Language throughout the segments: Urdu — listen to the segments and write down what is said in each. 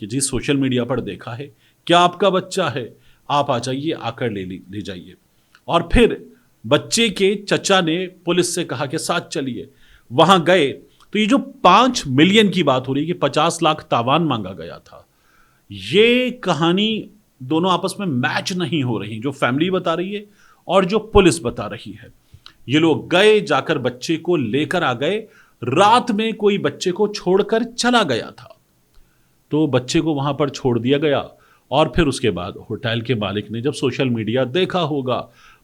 کہ جی سوشل میڈیا پر دیکھا ہے، کیا آپ کا بچہ ہے، آپ آ جائیے، آ کر لے جائیے. اور پھر بچے کے چچا نے پولیس سے کہا کہ ساتھ چلیے. وہاں گئے تو یہ جو 5 ملین کی بات ہو رہی ہے کہ 50 لاکھ تاوان مانگا گیا تھا، یہ کہانی دونوں آپس میں میچ نہیں ہو رہی، جو فیملی بتا رہی ہے اور جو پولیس بتا رہی ہے. یہ لوگ گئے، جا کر بچے کو لے کر آ گئے. رات میں کوئی بچے کو چھوڑ کر چلا گیا تھا، تو بچے کو وہاں پر چھوڑ دیا گیا. اور پھر اس کے بعد ہوٹل کے مالک نے جب سوشل میڈیا دیکھا ہوگا،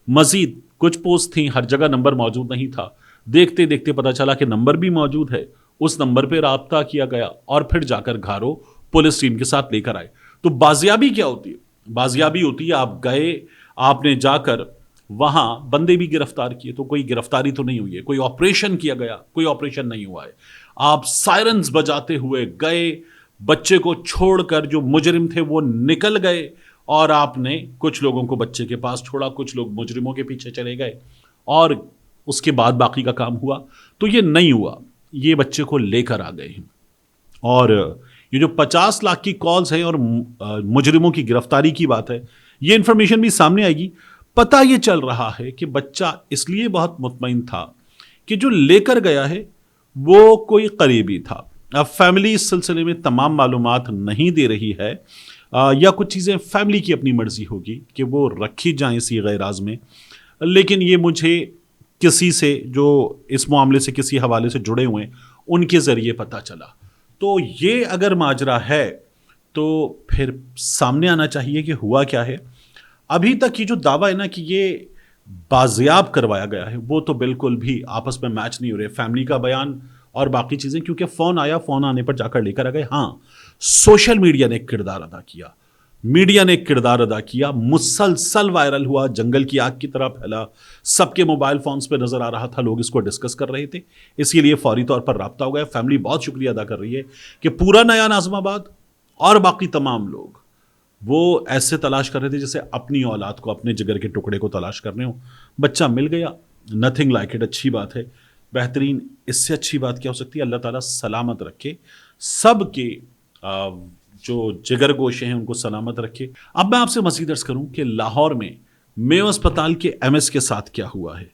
مزید کچھ پوسٹ تھیں، ہر جگہ نمبر موجود نہیں تھا، دیکھتے دیکھتے پتا چلا کہ نمبر بھی موجود ہے. اس نمبر پہ رابطہ کیا گیا اور پھر جا کر گھارو پولیس ٹیم کے ساتھ لے کر آئے. تو بازیابی کیا ہوتی ہے؟ بازیابی ہوتی ہے آپ گئے، آپ نے جا کر وہاں بندے بھی گرفتار کیے، تو کوئی گرفتاری تو نہیں ہوئی ہے، کوئی آپریشن کیا گیا، کوئی آپریشن نہیں ہوا ہے. آپ سائرنز بجاتے ہوئے گئے، بچے کو چھوڑ کر جو مجرم تھے وہ نکل گئے، اور آپ نے کچھ لوگوں کو بچے کے پاس چھوڑا، کچھ لوگ مجرموں کے پیچھے چلے گئے، اور اس کے بعد باقی کا کام ہوا. تو یہ نہیں ہوا، یہ بچے کو لے کر آ گئے ہیں. اور یہ جو 50 لاکھ کی کالز ہیں اور مجرموں کی گرفتاری کی بات ہے، یہ انفارمیشن بھی سامنے آئے گی. پتہ یہ چل رہا ہے کہ بچہ اس لیے بہت مطمئن تھا کہ جو لے کر گیا ہے وہ کوئی قریبی تھا. اب فیملی اس سلسلے میں تمام معلومات نہیں دے رہی ہے، یا کچھ چیزیں فیملی کی اپنی مرضی ہوگی کہ وہ رکھی جائیں صیغہ راز میں. لیکن یہ مجھے کسی سے جو اس معاملے سے کسی حوالے سے جڑے ہوئے ہیں ان کے ذریعے پتہ چلا. تو یہ اگر ماجرا ہے تو پھر سامنے آنا چاہیے کہ ہوا کیا ہے. ابھی تک یہ جو دعویٰ ہے نا کہ یہ بازیاب کروایا گیا ہے، وہ تو بالکل بھی آپس میں میچ نہیں ہو رہے. فیملی کا بیان اور باقی چیزیں، کیونکہ فون آیا، فون آنے پر جا کر لے کر آ گئے. ہاں، سوشل میڈیا نے ایک کردار ادا کیا، میڈیا نے ایک کردار ادا کیا، مسلسل وائرل ہوا، جنگل کی آگ کی طرح پھیلا، سب کے موبائل فونز پہ نظر آ رہا تھا، لوگ اس کو ڈسکس کر رہے تھے. اسی لیے فوری طور پر رابطہ ہو گیا. فیملی بہت شکریہ ادا کر رہی ہے کہ پورا نیا ناظم آباد اور باقی تمام لوگ وہ ایسے تلاش کر رہے تھے جیسے اپنی اولاد کو، اپنے جگر کے ٹکڑے کو تلاش کر رہے ہوں. بچہ مل گیا، نتھنگ لائک اٹ، اچھی بات ہے، بہترین. اس سے اچھی بات کیا ہو سکتی ہے؟ اللہ تعالیٰ سلامت رکھے سب کے جو جگر گوشے ہیں ان کو سلامت رکھے. اب میں آپ سے مزید عرض کروں کہ لاہور میں میو اسپتال کے MS کے ساتھ کیا ہوا ہے.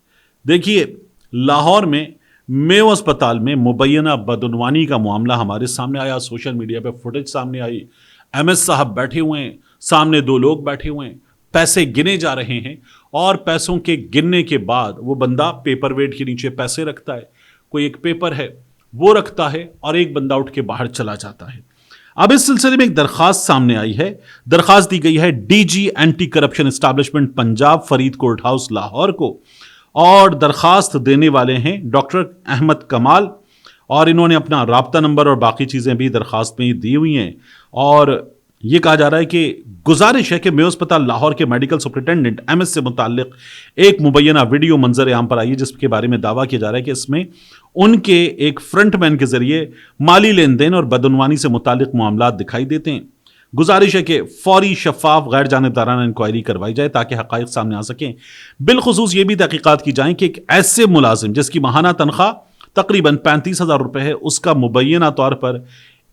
دیکھیے، لاہور میں میو اسپتال میں مبینہ بدعنوانی کا معاملہ ہمارے سامنے آیا، سوشل میڈیا پہ فوٹیج سامنے آئی. MS صاحب بیٹھے ہوئے ہیں، سامنے 2 لوگ بیٹھے ہوئے ہیں، پیسے گنے جا رہے ہیں، اور پیسوں کے گننے کے بعد وہ بندہ پیپر ویٹ کے نیچے پیسے رکھتا ہے. کوئی ایک پیپر ہے وہ رکھتا ہے اور ایک بندہ اٹھ کے باہر چلا جاتا ہے. اب اس سلسلے میں ایک درخواست سامنے آئی ہے. درخواست دی گئی ہے DG anti corruption establishment Punjab Farid court house Lahore کو، اور درخواست دینے والے ہیں ڈاکٹر احمد کمال، اور انہوں نے اپنا رابطہ نمبر اور باقی چیزیں بھی درخواست میں دی ہوئی ہیں. اور یہ کہا جا رہا ہے کہ گزارش ہے کہ میو اسپتال لاہور کے میڈیکل سپرنٹینڈنٹ MS سے متعلق ایک مبینہ ویڈیو منظر عام پر آئی ہے، جس کے بارے میں دعویٰ کیا جا رہا ہے کہ اس میں ان کے ایک فرنٹ مین کے ذریعے مالی لین دین اور بدعنوانی سے متعلق معاملات دکھائی دیتے ہیں. گزارش ہے کہ فوری، شفاف، غیر جانبدارانہ انکوائری کروائی جائے تاکہ حقائق سامنے آ سکیں. بالخصوص یہ بھی تحقیقات کی جائیں کہ ایک ایسے ملازم جس کی ماہانہ تنخواہ تقریباً 35,000 روپے ہے، اس کا مبینہ طور پر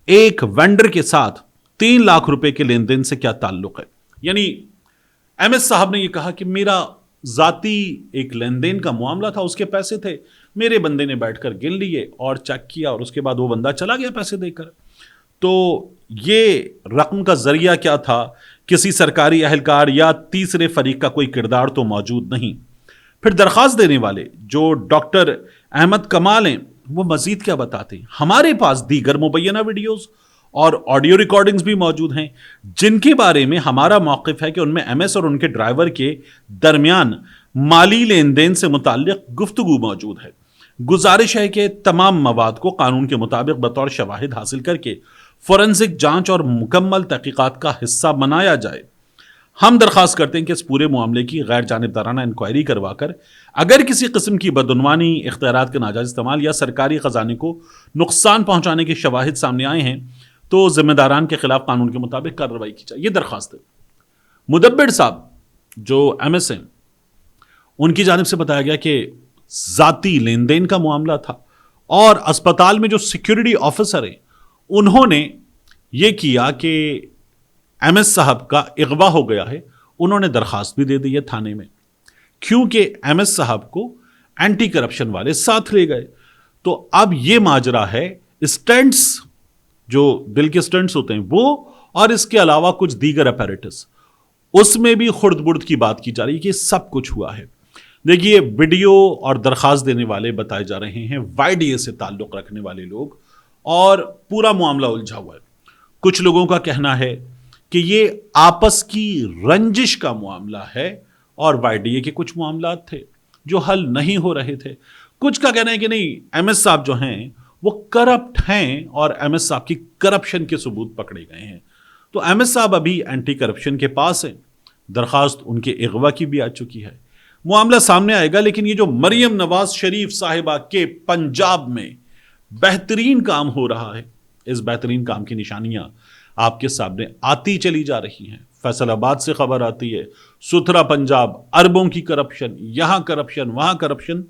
ایک وینڈر کے ساتھ 3 لاکھ روپے کے لین دین سے کیا تعلق ہے. یعنی MS صاحب نے یہ کہا کہ میرا ذاتی ایک لین دین کا معاملہ تھا، اس کے پیسے تھے، میرے بندے نے بیٹھ کر گن لیے اور چیک کیا، اور اس کے بعد وہ بندہ چلا گیا پیسے دے کر. تو یہ رقم کا ذریعہ کیا تھا؟ کسی سرکاری اہلکار یا تیسرے فریق کا کوئی کردار تو موجود نہیں. پھر درخواست دینے والے جو ڈاکٹر احمد کمال ہیں وہ مزید کیا بتاتے ہیں؟ ہمارے پاس دیگر مبینہ ویڈیوز اور آڈیو ریکارڈنگز بھی موجود ہیں جن کے بارے میں ہمارا موقف ہے کہ ان میں MS اور ان کے ڈرائیور کے درمیان مالی لین دین سے متعلق گفتگو موجود ہے. گزارش ہے کہ تمام مواد کو قانون کے مطابق بطور شواہد حاصل کر کے فورنزک جانچ اور مکمل تحقیقات کا حصہ بنایا جائے. ہم درخواست کرتے ہیں کہ اس پورے معاملے کی غیر جانبدارانہ انکوائری کروا کر اگر کسی قسم کی بدعنوانی، اختیارات کا ناجائز استعمال یا سرکاری خزانے کو نقصان پہنچانے کے شواہد سامنے آئے ہیں تو ذمہ داران کے خلاف قانون کے مطابق کارروائی کی جائے. یہ درخواست ہے. مدبر صاحب جو MS ہیں ان کی جانب سے بتایا گیا کہ ذاتی لین دین کا معاملہ تھا، اور اسپتال میں جو سیکیورٹی آفیسر ہیں انہوں نے یہ کیا کہ ایم ایس صاحب کا اغوا ہو گیا ہے، انہوں نے درخواست بھی دے دی ہے تھانے میں، کیونکہ ایم ایس صاحب کو اینٹی کرپشن والے ساتھ لے گئے۔ تو اب یہ ماجرا ہے، اسٹینٹس جو دل کے اسٹینٹس ہوتے ہیں وہ، اور اس کے علاوہ کچھ دیگر اپیریٹس، اس میں بھی خرد برد کی بات کی جا رہی ہے کہ سب کچھ ہوا ہے۔ دیکھیے، ویڈیو اور درخواست دینے والے بتائے جا رہے ہیں وائی ڈی اے سے تعلق رکھنے والے لوگ، اور پورا معاملہ الجھا ہوا ہے۔ کچھ لوگوں کا کہنا ہے کہ یہ آپس کی رنجش کا معاملہ ہے، اور وائی ڈی اے کے کچھ معاملات تھے جو حل نہیں ہو رہے تھے۔ کچھ کا کہنا ہے کہ نہیں، ایم ایس صاحب جو ہیں وہ کرپٹ ہیں، اور ایم ایس صاحب کی کرپشن کے ثبوت پکڑے گئے ہیں۔ تو ایم ایس صاحب ابھی اینٹی کرپشن کے پاس ہیں، درخواست ان کے اغوا کی بھی آ چکی ہے، معاملہ سامنے آئے گا۔ لیکن یہ جو مریم نواز شریف صاحبہ کے پنجاب میں بہترین کام ہو رہا ہے، اس بہترین کام کی نشانیاں آپ کے سامنے آتی چلی جا رہی ہیں۔ فیصل آباد سے خبر آتی ہے، ستھرا پنجاب، اربوں کی کرپشن، یہاں کرپشن، وہاں کرپشن،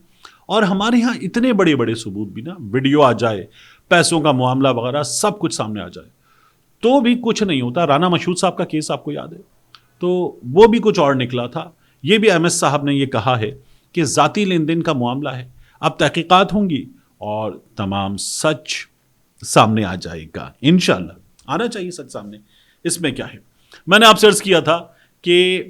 اور ہمارے ہاں اتنے بڑے بڑے ثبوت بھی نا، ویڈیو آ جائے، پیسوں کا معاملہ وغیرہ سب کچھ سامنے آ جائے تو بھی کچھ نہیں ہوتا۔ رانا مشہود صاحب کا کیس آپ کو یاد ہے، تو وہ بھی کچھ اور نکلا تھا۔ یہ بھی ایم ایس صاحب نے یہ کہا ہے کہ ذاتی لین دین کا معاملہ ہے، اب تحقیقات ہوں گی اور تمام سچ سامنے آ جائے گا۔ انشاءاللہ آنا چاہیے سچ سامنے، اس میں کیا ہے۔ میں نے آپ سے عرض کیا تھا کہ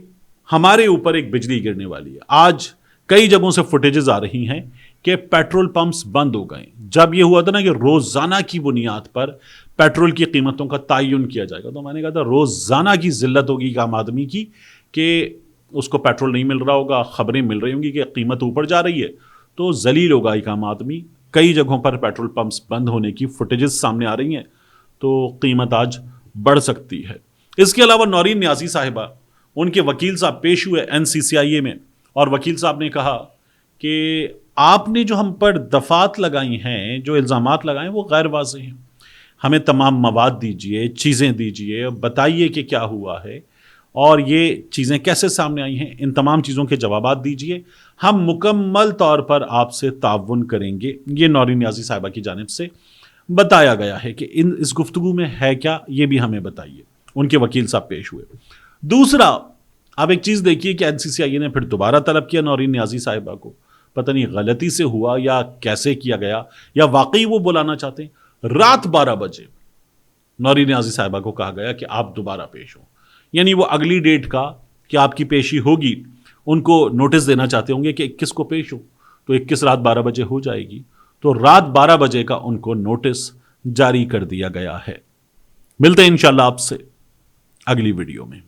ہمارے اوپر ایک بجلی گرنے والی ہے۔ آج کئی جگہوں سے فوٹیجز آ رہی ہیں کہ پیٹرول پمپس بند ہو گئے۔ جب یہ ہوا تھا نا کہ روزانہ کی بنیاد پر پیٹرول کی قیمتوں کا تعین کیا جائے گا، تو میں نے کہا تھا روزانہ کی ذلت ہوگی ایک عام آدمی کی کہ اس کو پیٹرول نہیں مل رہا ہوگا، خبریں مل رہی ہوں گی کہ قیمت اوپر جا رہی ہے، تو ذلیل ہوگا ایک عام آدمی۔ کئی جگہوں پر پیٹرول پمپس بند ہونے کی فوٹیجز سامنے آ رہی ہیں، تو قیمت آج بڑھ سکتی ہے۔ اس کے علاوہ نورین نیازی صاحبہ، ان کے وکیل صاحب پیش ہوئے این سی سی آئی اے میں، اور وکیل صاحب نے کہا کہ آپ نے جو ہم پر دفعات لگائی ہیں، جو الزامات لگائے ہیں، وہ غیر واضح ہیں۔ ہمیں تمام مواد دیجئے، چیزیں دیجئے، بتائیے کہ کیا ہوا ہے اور یہ چیزیں کیسے سامنے آئی ہیں، ان تمام چیزوں کے جوابات دیجئے، ہم مکمل طور پر آپ سے تعاون کریں گے۔ یہ نورین نیازی صاحبہ کی جانب سے بتایا گیا ہے کہ اس گفتگو میں ہے کیا، یہ بھی ہمیں بتائیے۔ ان کے وکیل صاحب پیش ہوئے۔ دوسرا، آپ ایک چیز دیکھیے کہ این سی سی آئی اے نے پھر دوبارہ طلب کیا نورین نیازی صاحبہ کو، پتہ نہیں غلطی سے ہوا یا کیسے کیا گیا، یا واقعی وہ بلانا چاہتے ہیں۔ رات 12 بجے نورین نیازی صاحبہ کو کہا گیا کہ آپ دوبارہ پیش ہوں، یعنی وہ اگلی ڈیٹ کا کہ آپ کی پیشی ہوگی، ان کو نوٹس دینا چاہتے ہوں گے کہ 21 کو پیش ہو، تو 21 رات 12 بجے ہو جائے گی، تو رات 12 بجے کا ان کو نوٹس جاری کر دیا گیا ہے۔ ملتے ہیں انشاءاللہ آپ سے اگلی ویڈیو میں۔